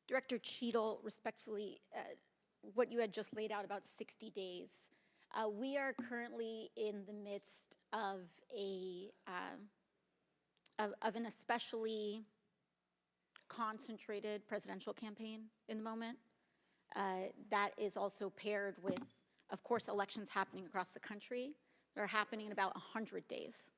Director Cheatle, respectfully, what you had just laid out about 60 days. We are currently in the midst of an especially concentrated presidential campaign in the moment. That is also paired with, of course, elections happening across the country that are happening in about 100 days.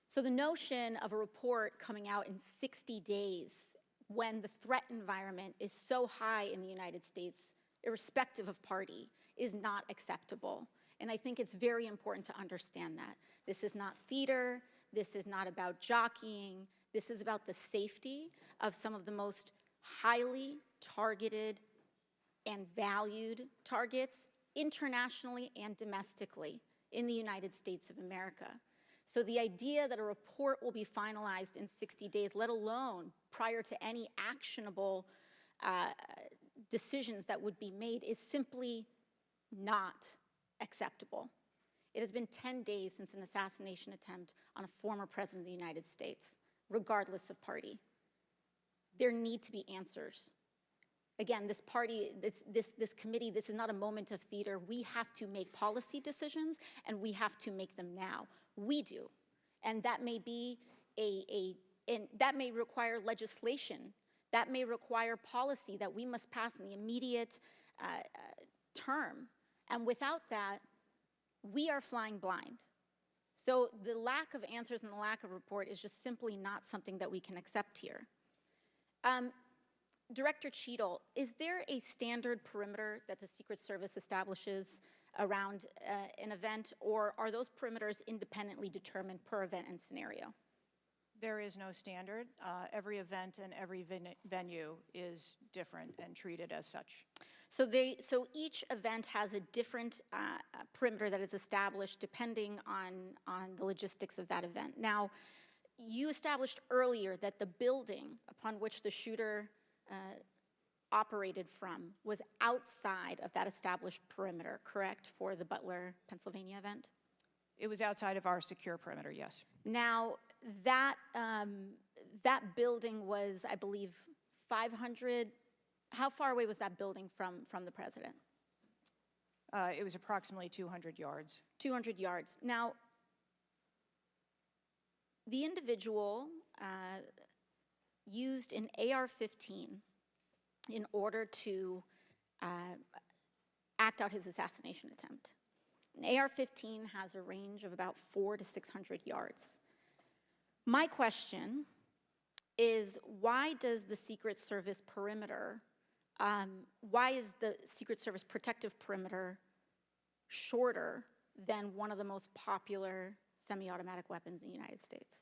So the notion of a report coming out in 60 days when the threat environment is so high in the United States, irrespective of party, is not acceptable. And I think it's very important to understand that. This is not theater. This is not about jockeying. This is about the safety of some of the most highly targeted and valued targets internationally and domestically in the United States of America. So the idea that a report will be finalized in 60 days, let alone prior to any actionable decisions that would be made, is simply not acceptable. It has been 10 days since an assassination attempt on a former president of the United States, regardless of party. There need to be answers. Again, this party, this committee, this is not a moment of theater. We have to make policy decisions, and we have to make them now. We do, and that may be that may require legislation. That may require policy that we must pass in the immediate term. And without that, we are flying blind. So the lack of answers and the lack of report is just simply not something that we can accept here. Director Cheatle, is there a standard perimeter that the Secret Service establishes around an event, or are those perimeters independently determined per event and scenario? There is no standard. Every event and every venue is different and treated as such. So each event has a different perimeter that is established depending on the logistics of that event. Now, you established earlier that the building upon which the shooter operated from was outside of that established perimeter, correct, for the Butler, Pennsylvania event? It was outside of our secure perimeter, yes. Now, that building was, I believe, 500. How far away was that building from the president? It was approximately 200 yards. 200 yards. Now, the individual used an AR-15 in order to act out his assassination attempt. An AR-15 has a range of about 400 to 600 yards. My question is, why does the Secret Service perimeter, why is the Secret Service protective perimeter shorter than one of the most popular semi-automatic weapons in the United States?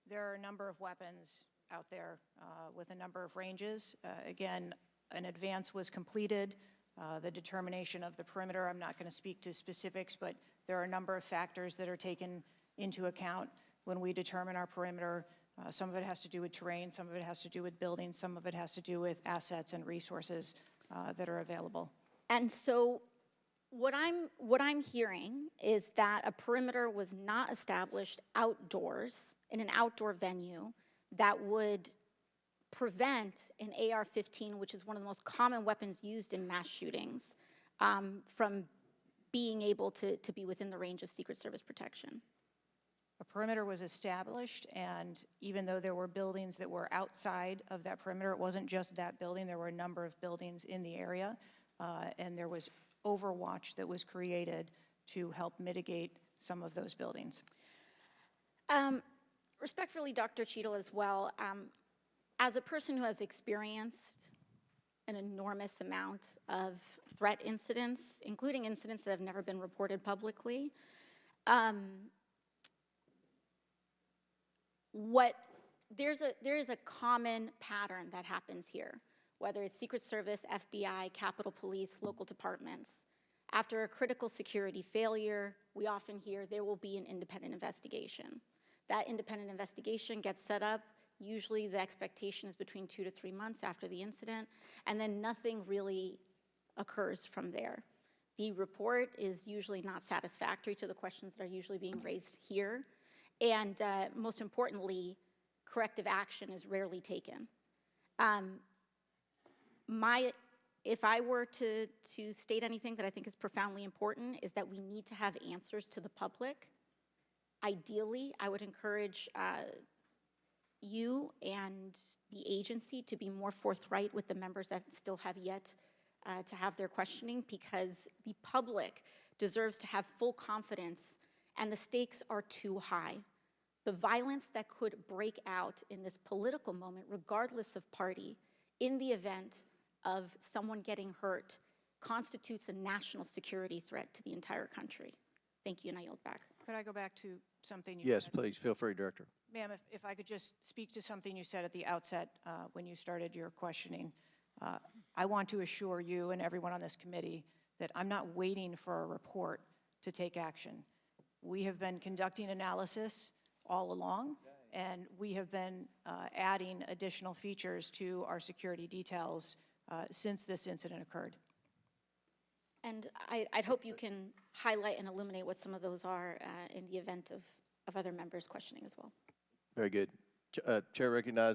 There are a number of weapons out there with a number of ranges. Again, an advance was completed. The determination of the perimeter, I'm not going to speak to specifics, but there are a number of factors that are taken into account when we determine our perimeter. Some of it has to do with terrain, some of it has to do with buildings, some of it has to do with assets and resources that are available. And so what I'm hearing is that a perimeter was not established outdoors in an outdoor venue that would prevent an AR-15, which is one of the most common weapons used in mass shootings, from being able to be within the range of Secret Service protection. A perimeter was established, and even though there were buildings that were outside of that perimeter, it wasn't just that building, there were a number of buildings in the area, and there was overwatch that was created to help mitigate some of those buildings. Respectfully, Dr. Cheatle, as well, as a person who has experienced an enormous amount of threat incidents, including incidents that have never been reported publicly, there is a common pattern that happens here, whether it's Secret Service, FBI, Capitol Police, local departments. After a critical security failure, we often hear there will be an independent investigation. That independent investigation gets set up. Usually the expectation is between 2 to 3 months after the incident, and then nothing really occurs from there. The report is usually not satisfactory to the questions that are usually being raised here, and most importantly, corrective action is rarely taken. If I were to state anything that I think is profoundly important, is that we need to have answers to the public. Ideally, I would encourage you and the agency to be more forthright with the members that still have yet to have their questioning, because the public deserves to have full confidence, and the stakes are too high. The violence that could break out in this political moment, regardless of party, in the event of someone getting hurt, constitutes a national security threat to the entire country. Thank you, and I yield back. Could I go back to something you Yes, said? please, feel free, Director. Ma'am, if I could just speak to something you said at the outset when you started your questioning. I want to assure you and everyone on this committee that I'm not waiting for a report to take action. We have been conducting analysis all along, and we have been adding additional features to our security details since this incident occurred. And I'd hope you can highlight and illuminate what some of those are in the event of other members questioning as well. Very good. Chair recognizes